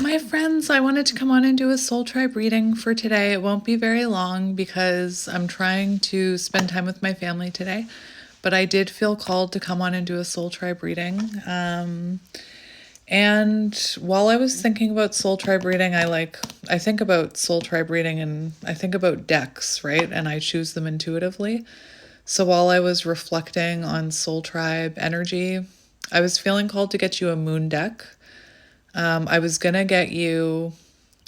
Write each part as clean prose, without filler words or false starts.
My friends, I wanted to come on and do a soul tribe reading for today. It won't be very long because I'm trying to spend time with my family today, but I did feel called to come on and do a soul tribe reading. And while I was thinking about soul tribe reading, I think about soul tribe reading and I think about decks, right? And I choose them intuitively. So while I was reflecting on soul tribe energy, I was feeling called to get you a moon deck. I was gonna get you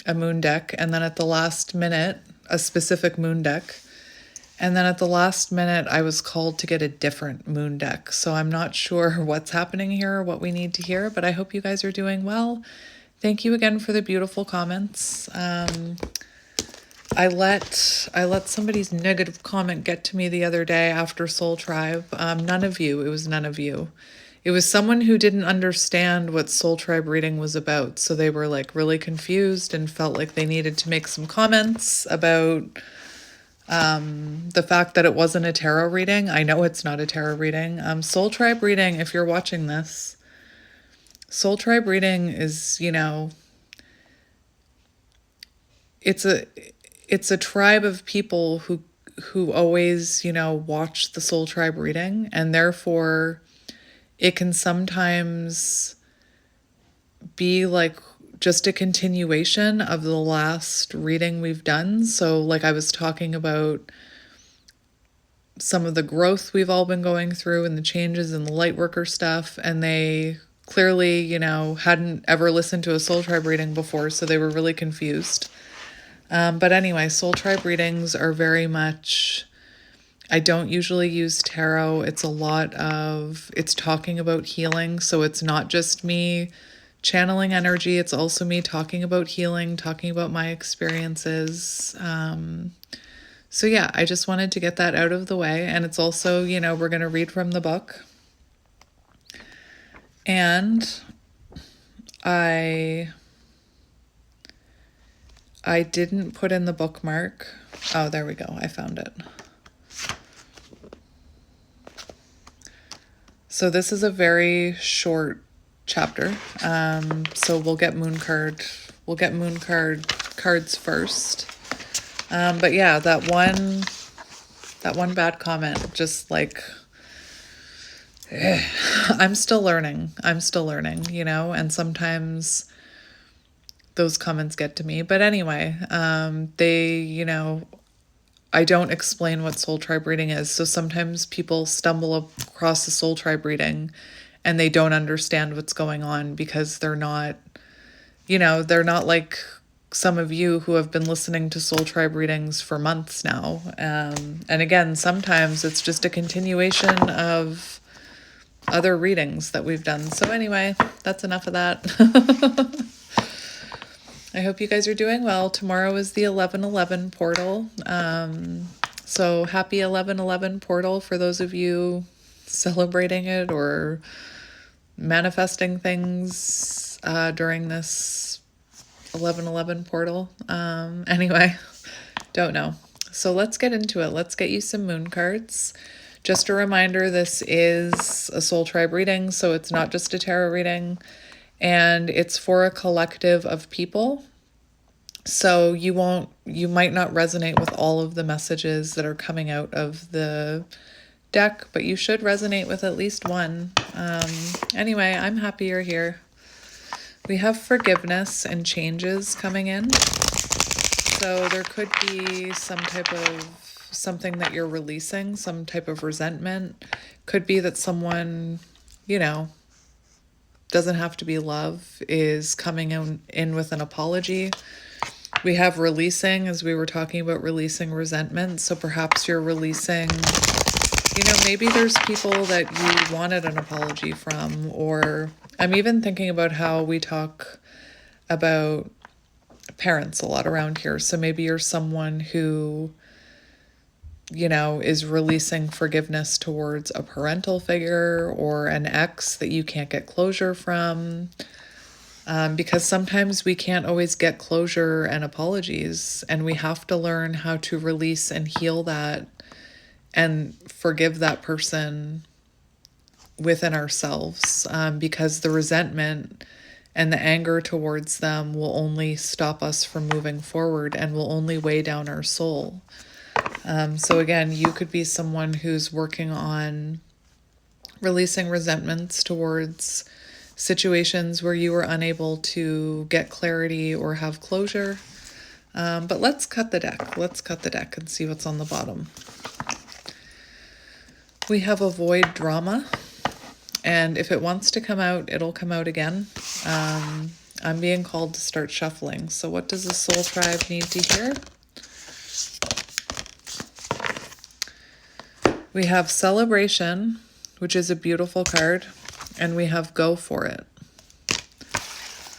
a moon deck, and then at the last minute, a specific moon deck. And then at the last minute, I was called to get a different moon deck. So I'm not sure what's happening here or what we need to hear, but I hope you guys are doing well. Thank you again for the beautiful comments. I let somebody's negative comment get to me the other day after Soul Tribe. None of you. It was none of you. It was someone who didn't understand what Soul Tribe reading was about. So they were like really confused and felt like they needed to make some comments about the fact that it wasn't a tarot reading. I know it's not a tarot reading. Soul Tribe reading, if you're watching this, Soul Tribe reading is, it's a tribe of people who always, watch the Soul Tribe reading, and therefore it can sometimes be like just a continuation of the last reading we've done. So like I was talking about some of the growth we've all been going through and the changes in the light worker stuff, and they clearly, hadn't ever listened to a soul tribe reading before, so they were really confused. But anyway, soul tribe readings are very much, I don't usually use tarot. It's talking about healing. So it's not just me channeling energy. It's also me talking about healing, talking about my experiences. So yeah, I just wanted to get that out of the way. And it's also, we're going to read from the book. And I didn't put in the bookmark. Oh, there we go. I found it. So this is a very short chapter. So we'll get moon cards first. But yeah, that one bad comment, just like, I'm still learning, and sometimes those comments get to me. But anyway, I don't explain what soul tribe reading is. So sometimes people stumble across a soul tribe reading and they don't understand what's going on because they're not like some of you who have been listening to soul tribe readings for months now. And again, sometimes it's just a continuation of other readings that we've done. So anyway, that's enough of that. I hope you guys are doing well. Tomorrow is the 11/11 portal. So happy 11/11 portal for those of you celebrating it or manifesting things during this 11/11 portal. Anyway, don't know. So let's get into it. Let's get you some moon cards. Just a reminder, this is a soul tribe reading, so it's not just a tarot reading. And it's for a collective of people. So you might not resonate with all of the messages that are coming out of the deck, but you should resonate with at least one. Anyway, I'm happy you're here. We have forgiveness and changes coming in. So there could be some type of something that you're releasing, some type of resentment. Could be that someone, doesn't have to be love, is coming in with an apology. We have releasing, as we were talking about releasing resentment. So perhaps you're releasing, maybe there's people that you wanted an apology from, or I'm even thinking about how we talk about parents a lot around here. So maybe you're someone who, is releasing forgiveness towards a parental figure or an ex that you can't get closure from. Because sometimes we can't always get closure and apologies, and we have to learn how to release and heal that and forgive that person within ourselves, because the resentment And the anger towards them will only stop us from moving forward and will only weigh down our soul. So again, you could be someone who's working on releasing resentments towards situations where you were unable to get clarity or have closure. But let's cut the deck. Let's cut the deck and see what's on the bottom. We have avoid drama. And if it wants to come out, it'll come out again. I'm being called to start shuffling. So what does the soul tribe need to hear? We have celebration, which is a beautiful card, and we have go for it.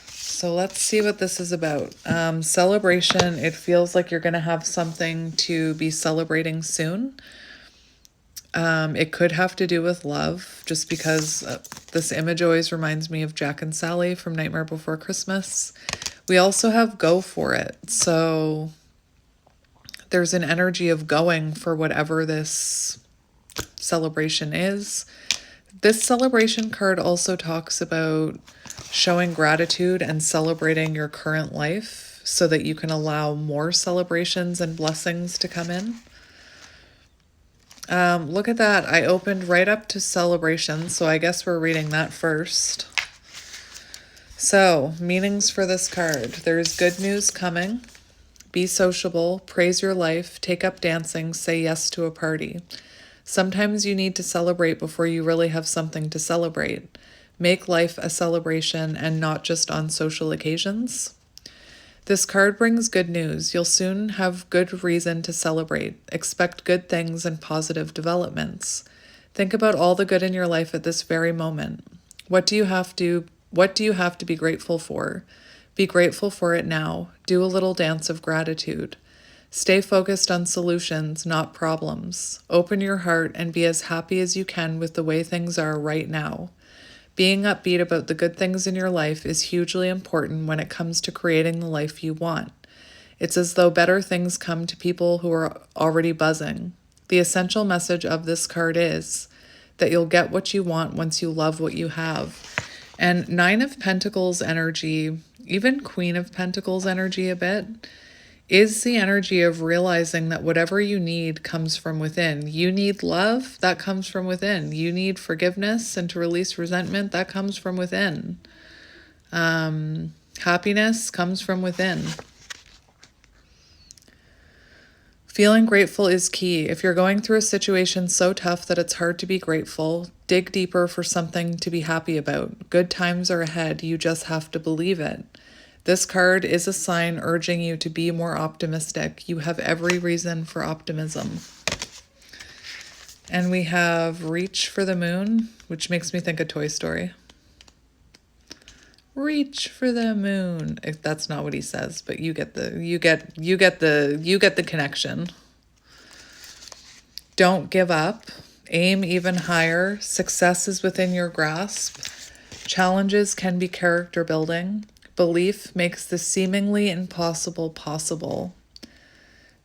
So let's see what this is about. Celebration, it feels like you're going to have something to be celebrating soon. It could have to do with love, just because this image always reminds me of Jack and Sally from Nightmare Before Christmas. We also have go for it. So there's an energy of going for whatever this celebration is. This celebration card also talks about showing gratitude and celebrating your current life so that you can allow more celebrations and blessings to come in. Look at that. I opened right up to celebration, so I guess we're reading that first. So, meanings for this card. There's good news coming. Be sociable, praise your life, take up dancing, say yes to a party. Sometimes you need to celebrate before you really have something to celebrate. Make life a celebration and not just on social occasions. This card brings good news. You'll soon have good reason to celebrate. Expect good things and positive developments. Think about all the good in your life at this very moment. What do you have to be grateful for? Be grateful for it now. Do a little dance of gratitude. Stay focused on solutions, not problems. Open your heart and be as happy as you can with the way things are right now. Being upbeat about the good things in your life is hugely important when it comes to creating the life you want. It's as though better things come to people who are already buzzing. The essential message of this card is that you'll get what you want once you love what you have. And Nine of Pentacles energy, even Queen of Pentacles energy a bit, is the energy of realizing that whatever you need comes from within. You need love, that comes from within. You need forgiveness and to release resentment, that comes from within. Happiness comes from within. Feeling grateful is key. If you're going through a situation so tough that it's hard to be grateful, dig deeper for something to be happy about. Good times are ahead. You just have to believe it. This card is a sign urging you to be more optimistic. You have every reason for optimism. And we have Reach for the Moon, which makes me think of Toy Story. Reach for the moon. That's not what he says, but you get the connection. Don't give up. Aim even higher. Success is within your grasp. Challenges can be character building. Belief makes the seemingly impossible possible.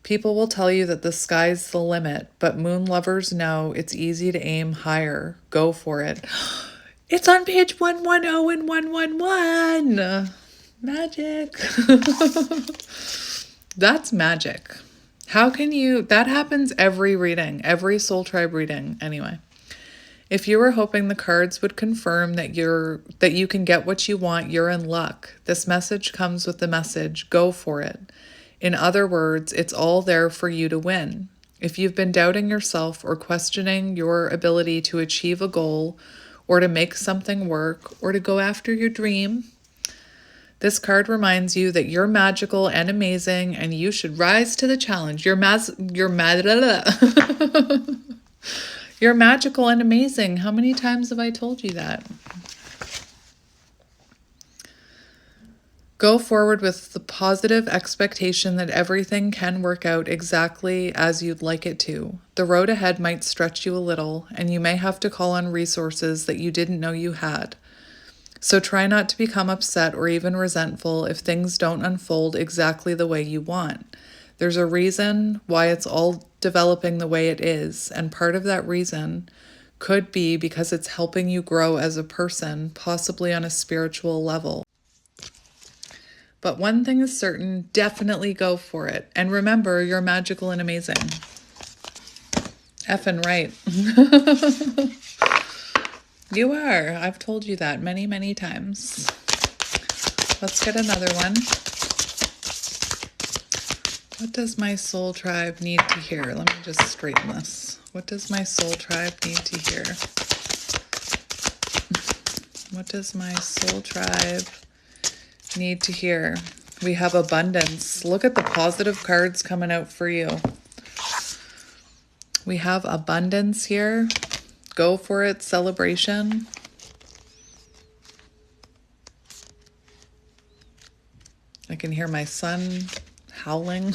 People will tell you that the sky's the limit, but moon lovers know it's easy to aim higher. Go for it. It's on page 110 and 111. Magic. That's magic. How can you... That happens every reading, every soul tribe reading. Anyway. If you were hoping the cards would confirm that you can get what you want, you're in luck. This message comes with the message, go for it. In other words, it's all there for you to win. If you've been doubting yourself or questioning your ability to achieve a goal or to make something work or to go after your dream, this card reminds you that you're magical and amazing and you should rise to the challenge. You're magical and amazing. How many times have I told you that? Go forward with the positive expectation that everything can work out exactly as you'd like it to. The road ahead might stretch you a little, and you may have to call on resources that you didn't know you had. So try not to become upset or even resentful if things don't unfold exactly the way you want. There's a reason why it's all developing the way it is, and part of that reason could be because it's helping you grow as a person, possibly on a spiritual level. But one thing is certain, definitely go for it. And remember, you're magical and amazing. Effing right. You are. I've told you that many, many times. Let's get another one. What does my soul tribe need to hear? Let me just straighten this. What does my soul tribe need to hear? What does my soul tribe need to hear? We have abundance. Look at the positive cards coming out for you. We have abundance here. Go for it. Celebration. I can hear my son howling.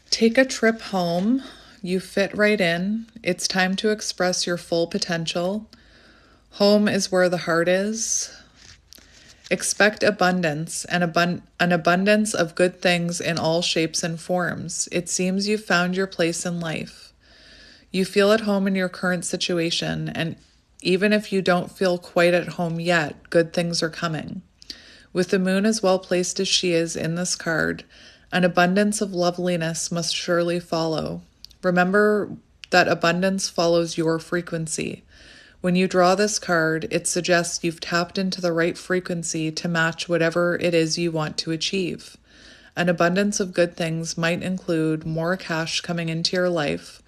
Take a trip home. You fit right in. It's time to express your full potential. Home is where the heart is. Expect abundance, an abundance of good things in all shapes and forms. It seems you've found your place in life. You feel at home in your current situation, and even if you don't feel quite at home yet, good things are coming. With the moon as well placed as she is in this card, an abundance of loveliness must surely follow. Remember that abundance follows your frequency. When you draw this card, it suggests you've tapped into the right frequency to match whatever it is you want to achieve. An abundance of good things might include more cash coming into your life,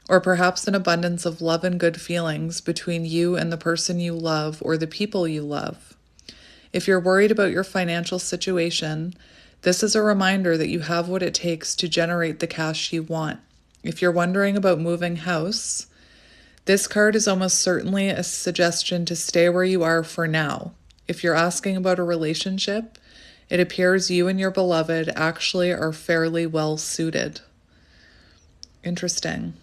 or perhaps an abundance of love and good feelings between you and the person you love or the people you love. If you're worried about your financial situation, this is a reminder that you have what it takes to generate the cash you want. If you're wondering about moving house, this card is almost certainly a suggestion to stay where you are for now. If you're asking about a relationship, it appears you and your beloved actually are fairly well suited. Interesting.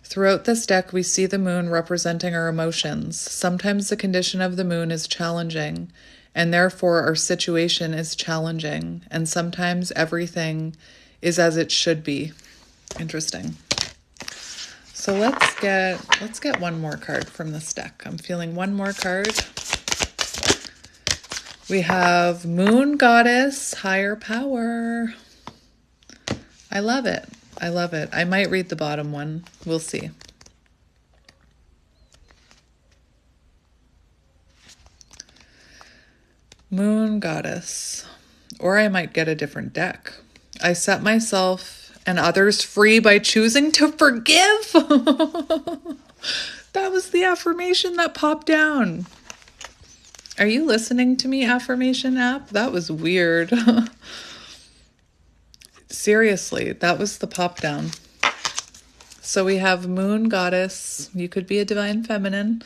Throughout this deck, we see the moon representing our emotions. Sometimes the condition of the moon is challenging, and therefore our situation is challenging, and sometimes everything is as it should be. Interesting. So let's get one more card from this deck. I'm feeling one more card. We have Moon Goddess, Higher Power. I love it. I love it. I might read the bottom one. We'll see. Moon Goddess. Or I might get a different deck. I set myself and others free by choosing to forgive. That was the affirmation that popped down. Are you listening to me, affirmation app? That was weird. Seriously, that was the pop down. So we have Moon Goddess. You could be a divine feminine.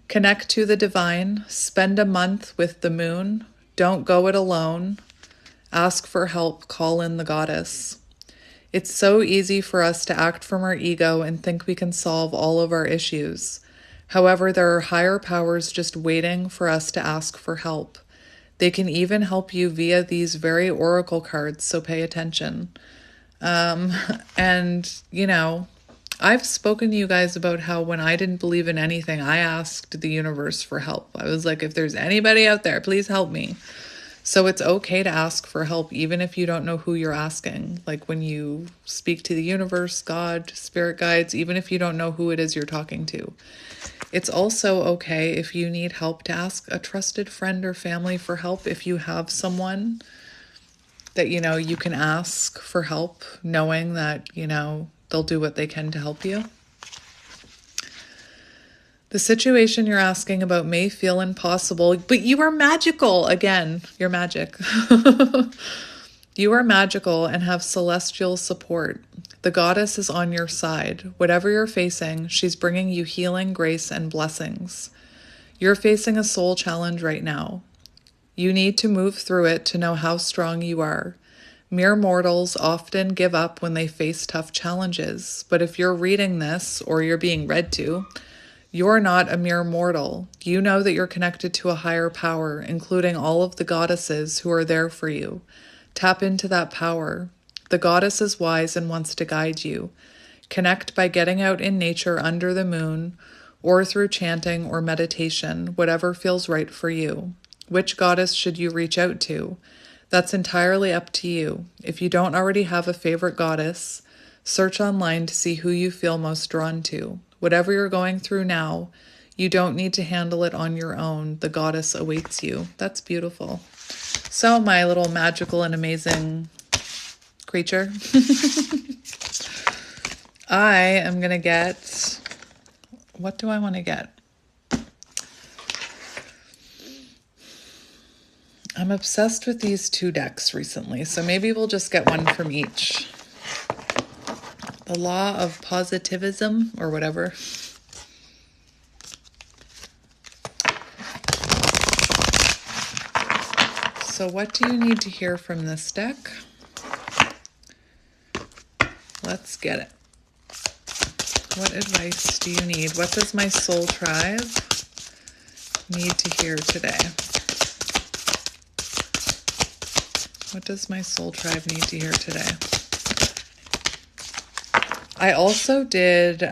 Connect to the divine. Spend a month with the moon. Don't go it alone. Ask for help. Call in the goddess. It's so easy for us to act from our ego and think we can solve all of our issues. However, there are higher powers just waiting for us to ask for help. They can even help you via these very oracle cards, so pay attention. And, you know, I've spoken to you guys about how when I didn't believe in anything, I asked the universe for help. I was like, if there's anybody out there, please help me. So it's okay to ask for help, even if you don't know who you're asking. Like when you speak to the universe, God, spirit guides, even if you don't know who it is you're talking to. It's also okay if you need help to ask a trusted friend or family for help. If you have someone that, you know, you can ask for help, knowing that, you know, they'll do what they can to help you. The situation you're asking about may feel impossible, but you are magical. Again, you're magic. You are magical and have celestial support. The goddess is on your side. Whatever you're facing, she's bringing you healing, grace, and blessings. You're facing a soul challenge right now. You need to move through it to know how strong you are. Mere mortals often give up when they face tough challenges, but if you're reading this, or you're being read to, you're not a mere mortal. You know that you're connected to a higher power, including all of the goddesses who are there for you. Tap into that power. The goddess is wise and wants to guide you. Connect by getting out in nature under the moon or through chanting or meditation, whatever feels right for you. Which goddess should you reach out to? That's entirely up to you. If you don't already have a favorite goddess, search online to see who you feel most drawn to. Whatever you're going through now, you don't need to handle it on your own. The goddess awaits you. That's beautiful. So, my little magical and amazing creature, I am going to get, what do I want to get? I'm obsessed with these two decks recently, so maybe we'll just get one from each. The Law of Positivism, or whatever. So what do you need to hear from this deck? Let's get it. What advice do you need? What does my soul tribe need to hear today? What does my soul tribe need to hear today? I also did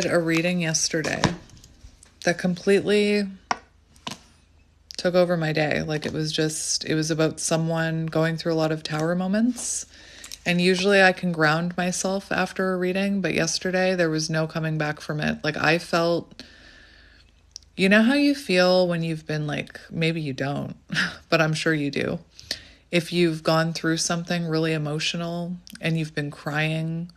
a reading yesterday that completely took over my day. Like, it was about someone going through a lot of tower moments. And usually I can ground myself after a reading, but yesterday there was no coming back from it. Like, I felt, you know how you feel when you've been, like, maybe you don't, but I'm sure you do. If you've gone through something really emotional and you've been crying,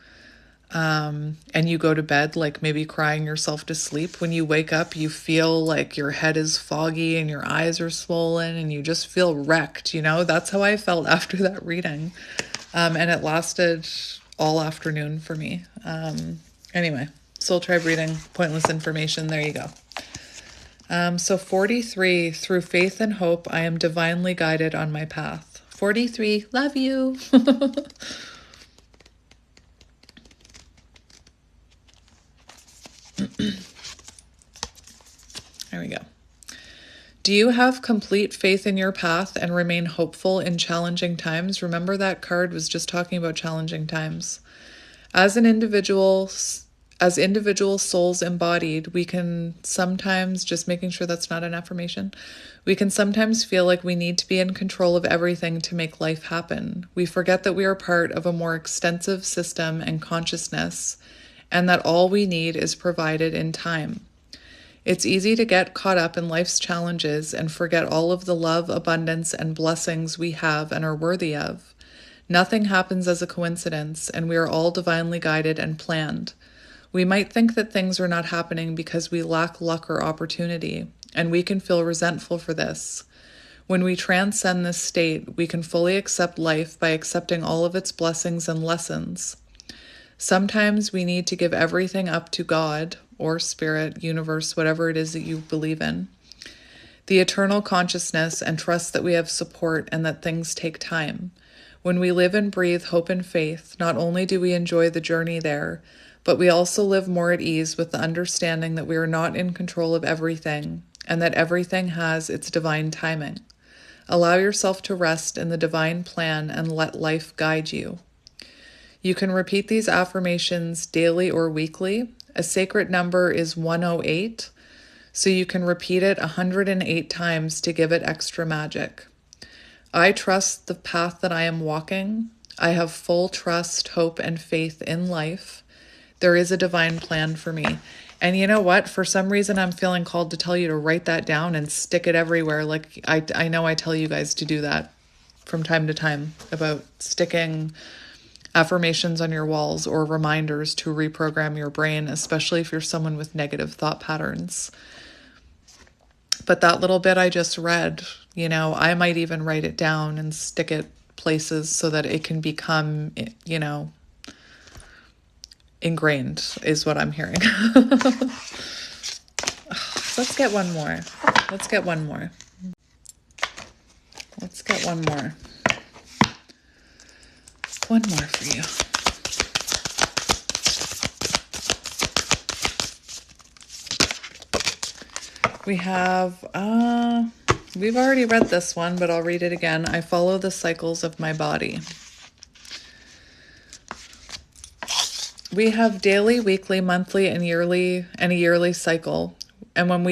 and you go to bed, like maybe crying yourself to sleep, when you wake up, you feel like your head is foggy and your eyes are swollen and you just feel wrecked, you know? That's how I felt after that reading. And it lasted all afternoon for me. Anyway, soul tribe reading, pointless information. There you go. So 43, through faith and hope, I am divinely guided on my path. 43, love you. There we go. Do you have complete faith in your path and remain hopeful in challenging times? Remember, that card was just talking about challenging times. As individual souls embodied, we can sometimes, just making sure that's not an affirmation, we can sometimes feel like we need to be in control of everything to make life happen. We forget that we are part of a more extensive system and consciousness, and that all we need is provided in time. It's easy to get caught up in life's challenges and forget all of the love, abundance, and blessings we have and are worthy of. Nothing happens as a coincidence, and we are all divinely guided and planned. We might think that things are not happening because we lack luck or opportunity, and we can feel resentful for this. When we transcend this state, we can fully accept life by accepting all of its blessings and lessons. Sometimes we need to give everything up to God, or spirit, universe, whatever it is that you believe in, the eternal consciousness, and trust that we have support and that things take time. When we live and breathe hope and faith, not only do we enjoy the journey there, but we also live more at ease with the understanding that we are not in control of everything and that everything has its divine timing. Allow yourself to rest in the divine plan and let life guide you. You can repeat these affirmations daily or weekly. A sacred number is 108, so you can repeat it 108 times to give it extra magic. I trust the path that I am walking. I have full trust, hope, and faith in life. There is a divine plan for me. And you know what? For some reason, I'm feeling called to tell you to write that down and stick it everywhere. Like I know I tell you guys to do that from time to time, about sticking affirmations on your walls or reminders to reprogram your brain, especially if you're someone with negative thought patterns. But that little bit I just read, you know, I might even write it down and stick it places so that it can become, you know, ingrained, is what I'm hearing. Let's get one more. Let's get one more. Let's get one more. One more for you. We have, we've already read this one, but I'll read it again. I follow the cycles of my body. We have daily, weekly, monthly, and a yearly cycle. And when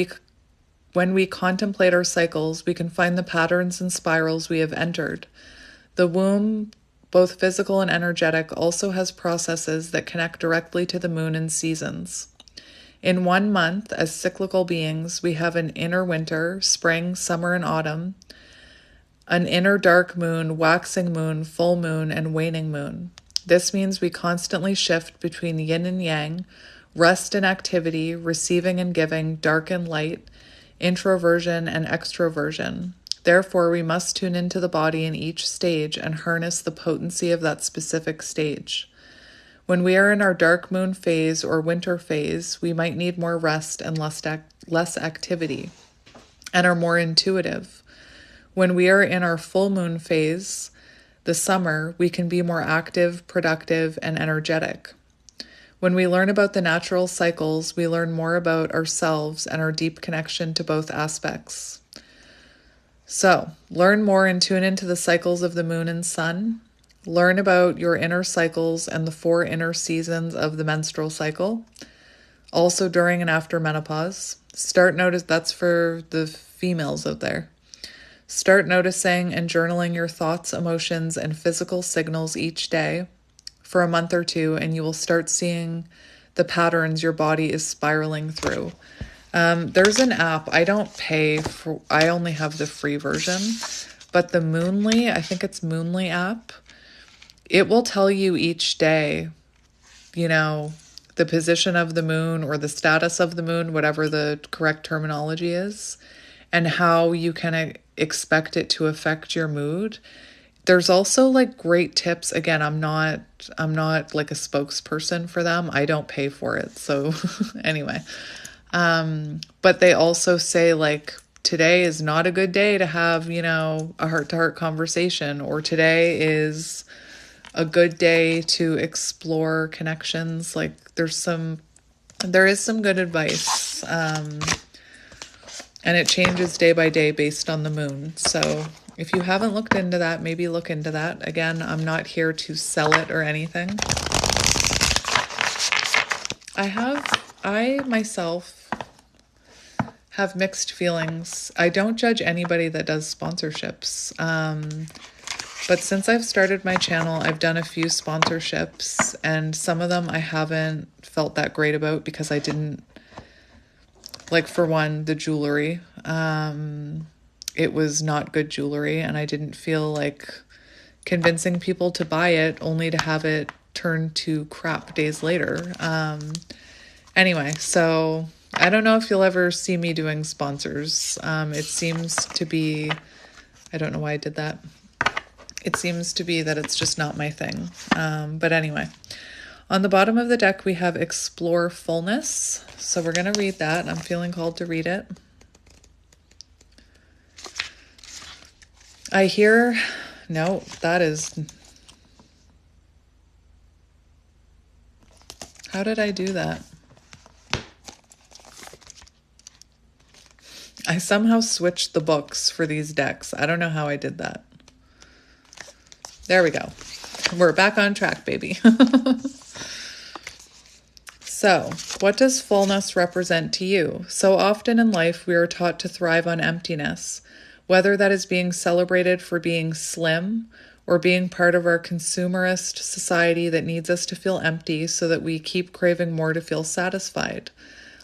we contemplate our cycles, we can find the patterns and spirals we have entered. The womb, both physical and energetic, also has processes that connect directly to the moon and seasons. In 1 month, as cyclical beings, we have an inner winter, spring, summer, and autumn, an inner dark moon, waxing moon, full moon, and waning moon. This means we constantly shift between yin and yang, rest and activity, receiving and giving, dark and light, introversion and extroversion. Therefore, we must tune into the body in each stage and harness the potency of that specific stage. When we are in our dark moon phase or winter phase, we might need more rest and less activity, and are more intuitive. When we are in our full moon phase, the summer, we can be more active, productive, and energetic. When we learn about the natural cycles, we learn more about ourselves and our deep connection to both aspects. So, learn more and tune into the cycles of the moon and sun. Learn about your inner cycles and the 4 inner seasons of the menstrual cycle. Also during and after menopause. That's for the females out there. Start noticing and journaling your thoughts, emotions, and physical signals each day for a month or 2, and you will start seeing the patterns your body is spiraling through. There's an app. I don't pay for, I only have the free version, but the Moonly, I think it's Moonly app, it will tell you each day, the position of the moon or the status of the moon, whatever the correct terminology is, and how you can expect it to affect your mood. There's also great tips. Again, I'm not like a spokesperson for them. I don't pay for it. So anyway, but they also say today is not a good day to have, a heart-to-heart conversation, or today is a good day to explore connections. There is some good advice. And it changes day by day based on the moon. So if you haven't looked into that, maybe look into that. Again, I'm not here to sell it or anything. I myself have mixed feelings. I don't judge anybody that does sponsorships. But since I've started my channel, I've done a few sponsorships, and some of them I haven't felt that great about because I didn't, for one, the jewelry. It was not good jewelry, and I didn't feel like convincing people to buy it only to have it turn to crap days later. Anyway, so I don't know if you'll ever see me doing sponsors. It seems to be, I don't know why I did that. It seems to be that it's just not my thing. But anyway, on the bottom of the deck, we have Explore Fullness. So we're going to read that. I'm feeling called to read it. No, that is, how did I do that? I somehow switched the books for these decks. I don't know how I did that. There we go. We're back on track, baby. So, what does fullness represent to you? So often in life, we are taught to thrive on emptiness, whether that is being celebrated for being slim or being part of our consumerist society that needs us to feel empty so that we keep craving more to feel satisfied.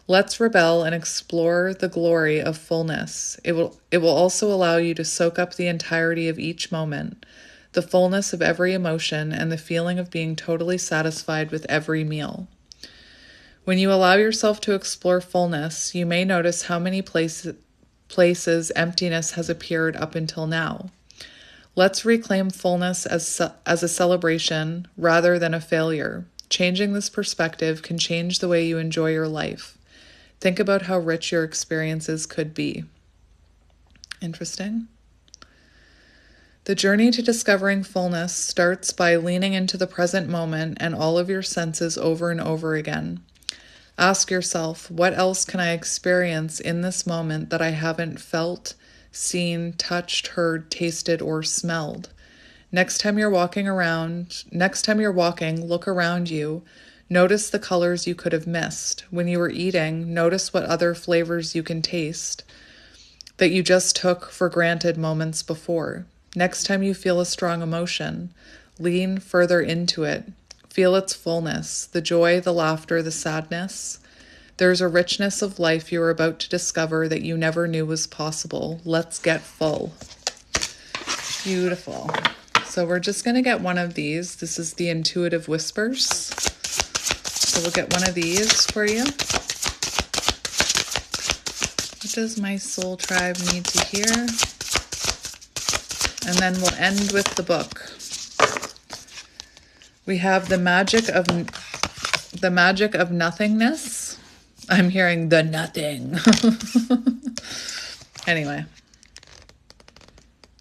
Let's rebel and explore the glory of fullness. It will also allow you to soak up the entirety of each moment, the fullness of every emotion, and the feeling of being totally satisfied with every meal. When you allow yourself to explore fullness, you may notice how many places emptiness has appeared up until now. Let's reclaim fullness as a celebration rather than a failure. Changing this perspective can change the way you enjoy your life. Think about how rich your experiences could be. Interesting. The journey to discovering fullness starts by leaning into the present moment and all of your senses over and over again. Ask yourself, what else can I experience in this moment that I haven't felt, seen, touched, heard, tasted, or smelled? Next time you're walking, look around you. Notice the colors you could have missed. When you were eating, notice what other flavors you can taste that you just took for granted moments before. Next time you feel a strong emotion, lean further into it. Feel its fullness, the joy, the laughter, the sadness. There's a richness of life you are about to discover that you never knew was possible. Let's get full. Beautiful. So we're just going to get one of these. This is the Intuitive Whispers. So we'll get one of these for you. What does my soul tribe need to hear? And then we'll end with the book. We have the magic of nothingness. I'm hearing the nothing. Anyway,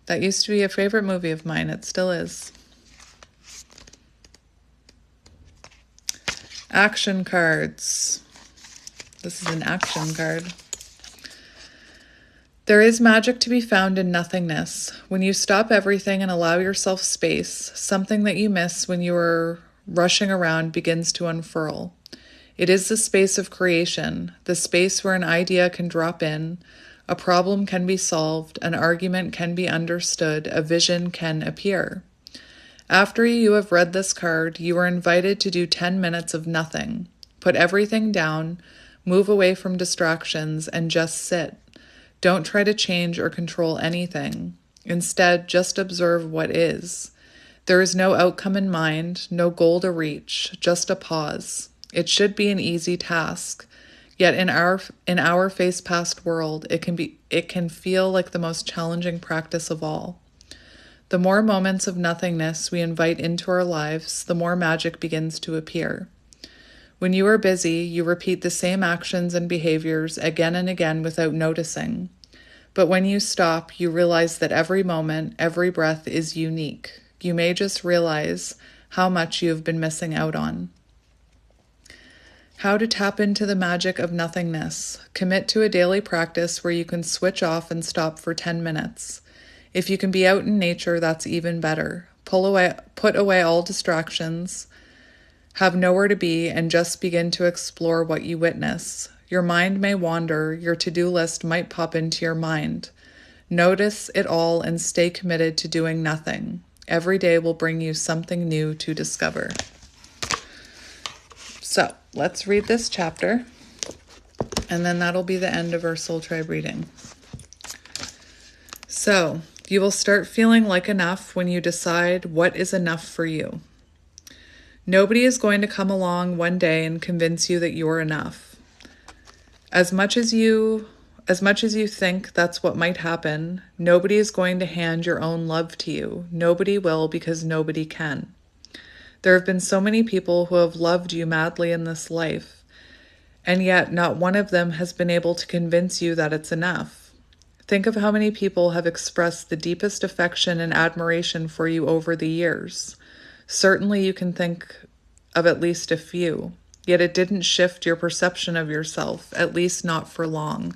that used to be a favorite movie of mine. It still is. Action cards. This is an action card. There is magic to be found in nothingness. When you stop everything and allow yourself space, something that you miss when you were rushing around begins to unfurl. It is the space of creation, the space where an idea can drop in, a problem can be solved, an argument can be understood, a vision can appear. After you have read this card, you are invited to do 10 minutes of nothing. Put everything down, move away from distractions, and just sit. Don't try to change or control anything. Instead, just observe what is. There is no outcome in mind, no goal to reach, just a pause. It should be an easy task. Yet in our face-past world, it can feel like the most challenging practice of all. The more moments of nothingness we invite into our lives, the more magic begins to appear. When you are busy, you repeat the same actions and behaviors again and again without noticing. But when you stop, you realize that every moment, every breath is unique. You may just realize how much you have been missing out on. How to tap into the magic of nothingness. Commit to a daily practice where you can switch off and stop for 10 minutes. If you can be out in nature, that's even better. Put away all distractions, have nowhere to be, and just begin to explore what you witness. Your mind may wander, your to-do list might pop into your mind. Notice it all and stay committed to doing nothing. Every day will bring you something new to discover. So, let's read this chapter, and then that'll be the end of our soul tribe reading. So, you will start feeling like enough when you decide what is enough for you. Nobody is going to come along one day and convince you that you're enough. As much as you think that's what might happen, nobody is going to hand your own love to you. Nobody will, because nobody can. There have been so many people who have loved you madly in this life, and yet not one of them has been able to convince you that it's enough. Think of how many people have expressed the deepest affection and admiration for you over the years. Certainly you can think of at least a few, yet it didn't shift your perception of yourself, at least not for long.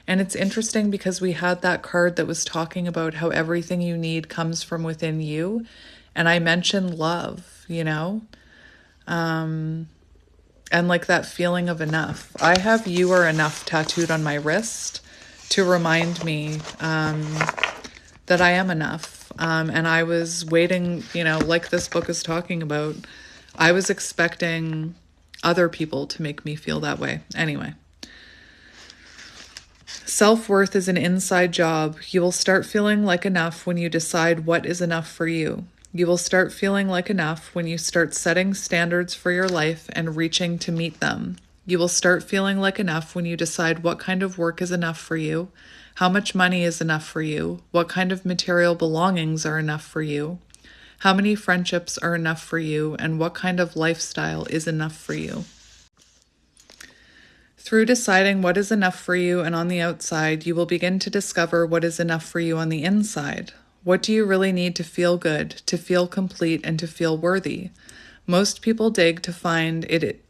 And it's interesting because we had that card that was talking about how everything you need comes from within you, and I mentioned love, and like that feeling of enough. I have "You Are Enough" tattooed on my wrist to remind me that I am enough. And I was waiting, like this book is talking about, I was expecting other people to make me feel that way. Anyway. Self-worth is an inside job. You will start feeling like enough when you decide what is enough for you. You will start feeling like enough when you start setting standards for your life and reaching to meet them. You will start feeling like enough when you decide what kind of work is enough for you, how much money is enough for you, what kind of material belongings are enough for you, how many friendships are enough for you, and what kind of lifestyle is enough for you. Through deciding what is enough for you and on the outside, you will begin to discover what is enough for you on the inside. What do you really need to feel good, to feel complete, and to feel worthy? Most people dig to find it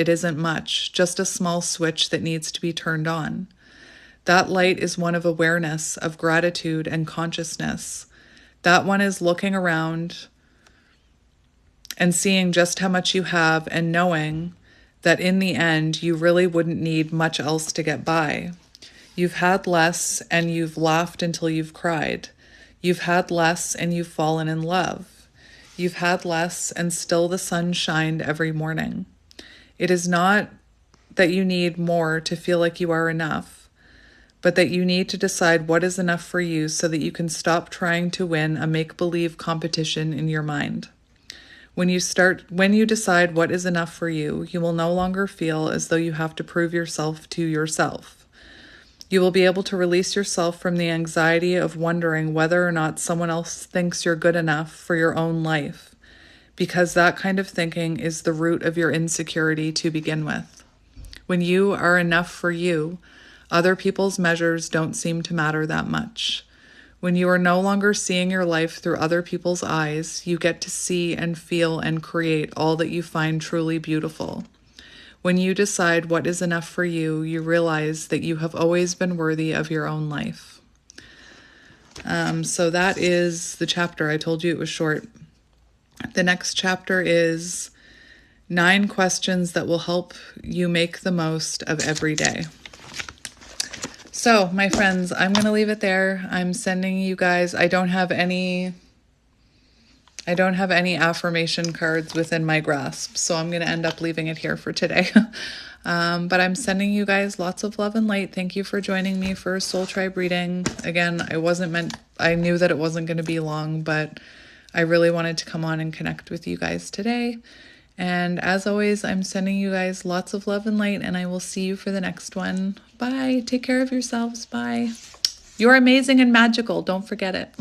isn't much, just a small switch that needs to be turned on. That light is one of awareness, of gratitude and consciousness. That one is looking around and seeing just how much you have and knowing that in the end, you really wouldn't need much else to get by. You've had less and you've laughed until you've cried. You've had less and you've fallen in love. You've had less and still the sun shined every morning. It is not that you need more to feel like you are enough, but that you need to decide what is enough for you so that you can stop trying to win a make-believe competition in your mind. When you decide what is enough for you, you will no longer feel as though you have to prove yourself to yourself. You will be able to release yourself from the anxiety of wondering whether or not someone else thinks you're good enough for your own life, because that kind of thinking is the root of your insecurity to begin with. When you are enough for you, other people's measures don't seem to matter that much. When you are no longer seeing your life through other people's eyes, you get to see and feel and create all that you find truly beautiful. When you decide what is enough for you, you realize that you have always been worthy of your own life. So that is the chapter. I told you it was short. The next chapter is 9 questions that will help you make the most of every day. So, my friends, I'm going to leave it there. I'm sending you guys, I don't have any affirmation cards within my grasp, so I'm going to end up leaving it here for today. But I'm sending you guys lots of love and light. Thank you for joining me for Soul Tribe reading. Again, I knew that it wasn't going to be long, but I really wanted to come on and connect with you guys today. And as always, I'm sending you guys lots of love and light, and I will see you for the next one. Bye. Take care of yourselves. Bye. You're amazing and magical. Don't forget it.